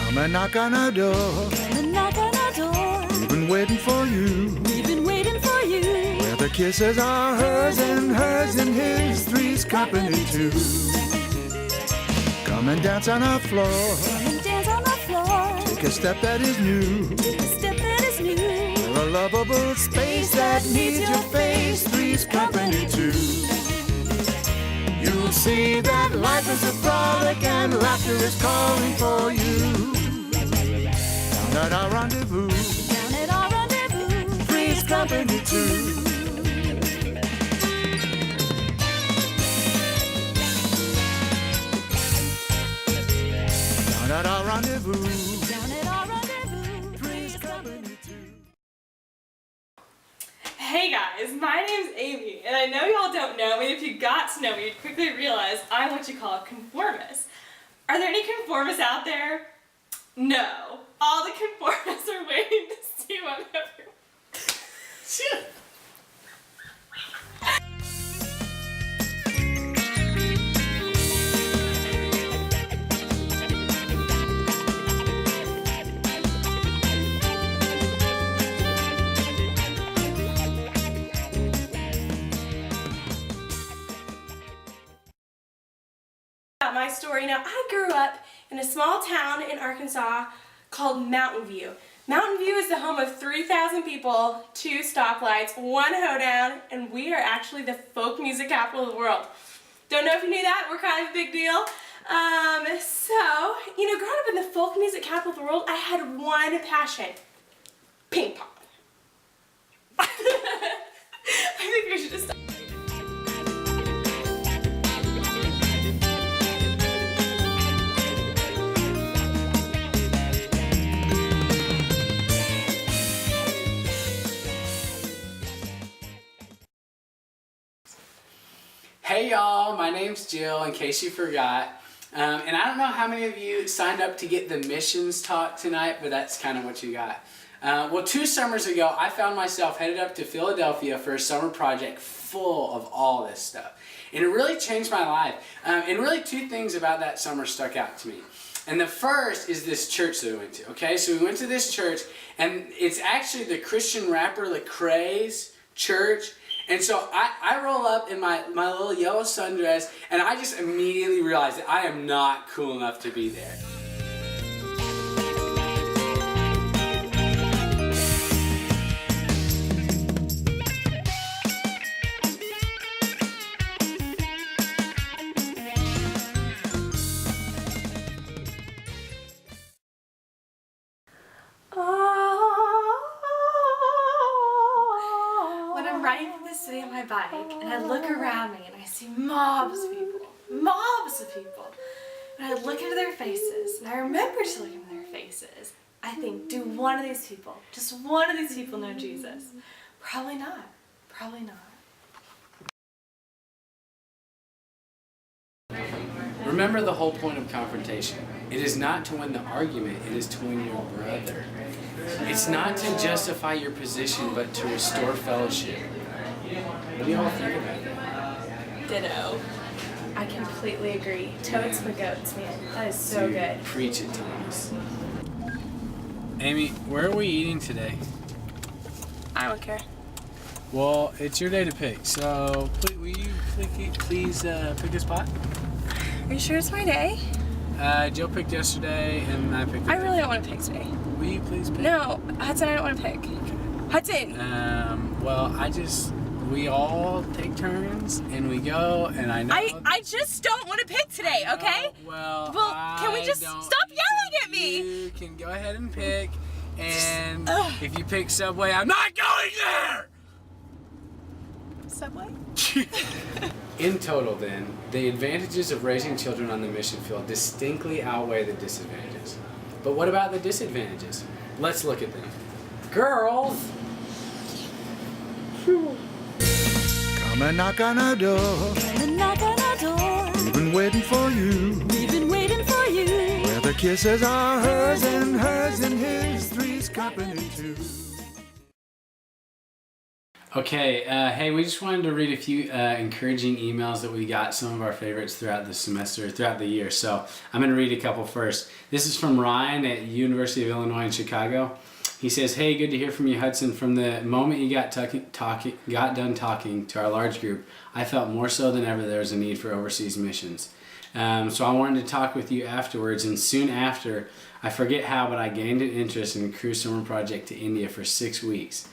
Come and knock on our door. Come and knock on our door. We've been waiting for you. We've been waiting for you. Where the kisses are hers and his, three's company too. Come and dance on our floor. Come and dance on our floor. Take a step that is new. Take a step that is new. We're a lovable space that needs your face, three's company too. You'll see that life is a frolic and laughter is calling for you. Down at our rendezvous. Down at our rendezvous. Three's company too. Down at our rendezvous. Down at our rendezvous. Three's company too. Hey guys, my name's Amy, and I know y'all don't know me. If you got to know me, you'd quickly realize I'm what you call a conformist. Are there any conformists out there? No. All the conformists are waiting to see what everyone... My story. Now, I grew up in a small town in Arkansas called Mountain View. Mountain View is the home of 3,000 people, 2 stoplights, 1 hoedown, and we are actually the folk music capital of the world. Don't know if you knew that, we're kind of a big deal. So, growing up in the folk music capital of the world, I had one passion: ping pong. I think we should just stop. Hey y'all, my name's Jill, in case you forgot. And I don't know how many of you signed up to get the missions talk tonight, but that's kind of what you got. Well, 2 summers ago, I found myself headed up to Philadelphia for a summer project full of all this stuff. And it really changed my life. And really 2 things about that summer stuck out to me. And the first is this church that we went to, okay? So we went to this church, and it's actually the Christian rapper Lecrae's church. And so I roll up in my little yellow sundress, and I just immediately realized that I am not cool enough to be there. Riding through the city on my bike, and I look around me and I see mobs of people, and I look into their faces, and I remember to look into their faces. I think, do one of these people, just one of these people know Jesus? Probably not. Probably not. Remember the whole point of confrontation. It is not to win the argument, it is to win your brother. It's not to justify your position, but to restore fellowship. What do you all think about that? Ditto. I completely agree. Toads for goats, man. That is so good. Preach it, Thomas. Amy, where are we eating today? I don't care. Well, it's your day to pick, so will you please pick a spot? Are you sure it's my day? Jill picked yesterday, and I picked. I really don't want to pick today. Will you please pick? No, Hudson, I don't want to pick. Hudson! Well, we all take turns, and we go, and I know... I just don't want to pick today, okay? Well, can we just stop yelling at me? You can go ahead and pick, and if you pick Subway, I'm not going there! Subway? In total, then, the advantages of raising children on the mission field distinctly outweigh the disadvantages. But what about the disadvantages? Let's look at them. Girls! Come and knock on our door. Come and knock on our door. We've been waiting for you. We've been waiting for you. Where the kisses are hers and his, three's company too. Okay, hey, we just wanted to read a few encouraging emails that we got, some of our favorites throughout the semester, throughout the year. So I'm going to read a couple first. This is from Ryan at University of Illinois in Chicago. He says, "Hey, good to hear from you, Hudson. From the moment you got done talking to our large group, I felt more so than ever there was a need for overseas missions. So I wanted to talk with you afterwards, and soon after, I forget how, but I gained an interest in a crew summer project to India for 6 weeks.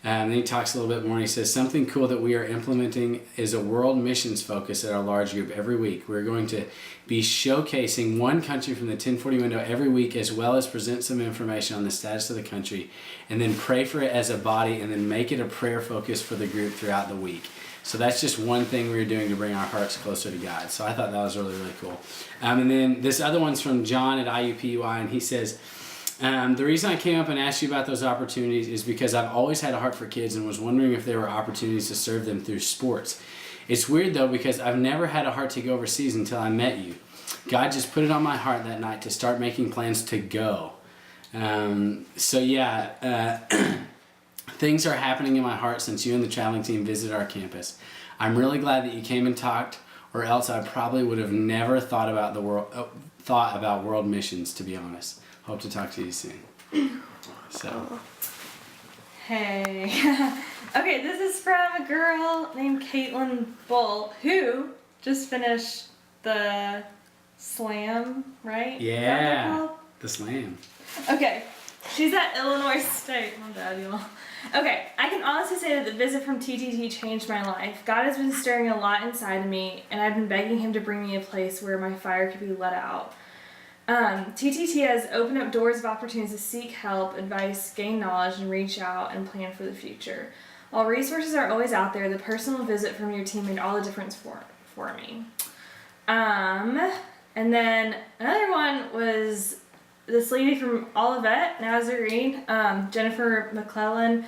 Then he talks a little bit more and he says, something cool that we are implementing is a world missions focus at our large group every week. We're going to be showcasing one country from the 1040 window every week, as well as present some information on the status of the country, and then pray for it as a body, and then make it a prayer focus for the group throughout the week. So that's just one thing we're doing to bring our hearts closer to God." So I thought that was really, really cool. And then this other one's from John at IUPUI, and he says, "The reason I came up and asked you about those opportunities is because I've always had a heart for kids and was wondering if there were opportunities to serve them through sports. It's weird though, because I've never had a heart to go overseas until I met you. God just put it on my heart that night to start making plans to go." Things are happening in my heart since you and the traveling team visited our campus. I'm really glad that you came and talked, or else I probably would have never thought about world missions, to be honest. Hope to talk to you soon." So. Hey. Okay, this is from a girl named Caitlin Bull who just finished the slam, right? Is that what they're Yeah, called? the slam. Okay, she's at Illinois State. My bad, y'all. Okay, I can honestly say that the visit from TTT changed my life. God has been stirring a lot inside of me, and I've been begging Him to bring me a place where my fire could be let out. TTT has opened up doors of opportunities to seek help, advice, gain knowledge, and reach out and plan for the future. While resources are always out there, the personal visit from your team made all the difference for me. And then another one was this lady from Olivet, Nazarene, Jennifer McClellan.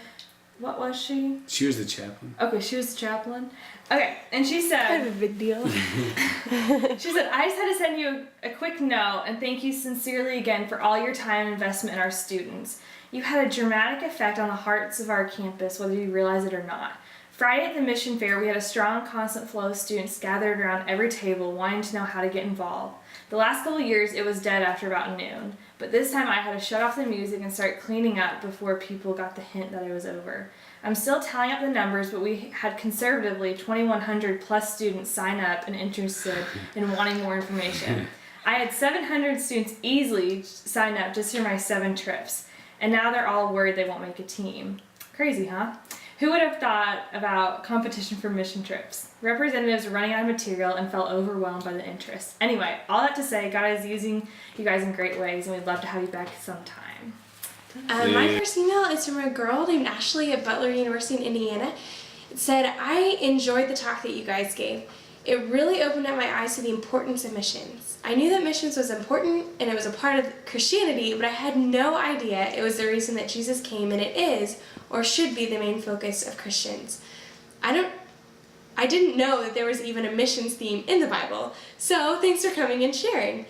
What was she? She was the chaplain. Okay, she was the chaplain. Okay, and she said, Kind of a big deal. she said, "I just had to send you a quick note and thank you sincerely again for all your time and investment in our students. You had a dramatic effect on the hearts of our campus, whether you realize it or not. Friday at the mission fair, we had a strong, constant flow of students gathered around every table wanting to know how to get involved. The last couple years, it was dead after about noon, but this time I had to shut off the music and start cleaning up before people got the hint that it was over. I'm still tallying up the numbers, but we had conservatively 2,100 plus students sign up and interested in wanting more information. I had 700 students easily sign up just for my 7 trips, and now they're all worried they won't make a team. Crazy, huh? Who would have thought about competition for mission trips? Representatives were running out of material and felt overwhelmed by the interest. Anyway, all that to say, God is using you guys in great ways, and we'd love to have you back sometime." My first email is from a girl named Ashley at Butler University in Indiana. It said, "I enjoyed the talk that you guys gave. It really opened up my eyes to the importance of missions. I knew that missions was important and it was a part of Christianity, but I had no idea it was the reason that Jesus came, and it is, or should be, the main focus of Christians. I didn't know that there was even a missions theme in the Bible, so thanks for coming and sharing.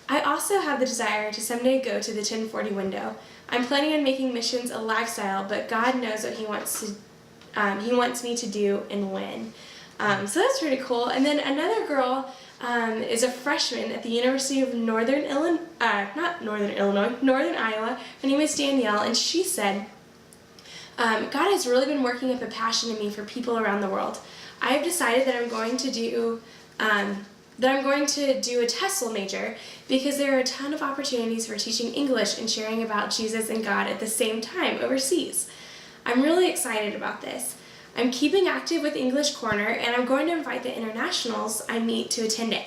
I also have the desire to someday go to the 1040 window. I'm planning on making missions a lifestyle, but God knows what He wants me to do and when." So that's pretty cool. And then another girl is a freshman at the University of Northern Iowa. Her name is Danielle, and she said, "God has really been working up a passion in me for people around the world. I have decided that I'm going to do a TESOL major because there are a ton of opportunities for teaching English and sharing about Jesus and God at the same time overseas. I'm really excited about this. I'm keeping active with English Corner, and I'm going to invite the internationals I meet to attend it.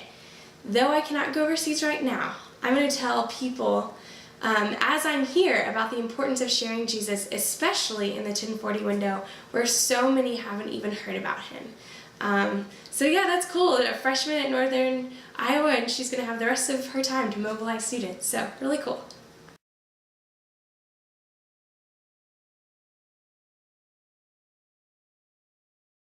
Though I cannot go overseas right now, I'm going to tell people as I'm here about the importance of sharing Jesus, especially in the 1040 window where so many haven't even heard about Him." So yeah, that's cool. A freshman at Northern Iowa, and she's going to have the rest of her time to mobilize students. So really cool.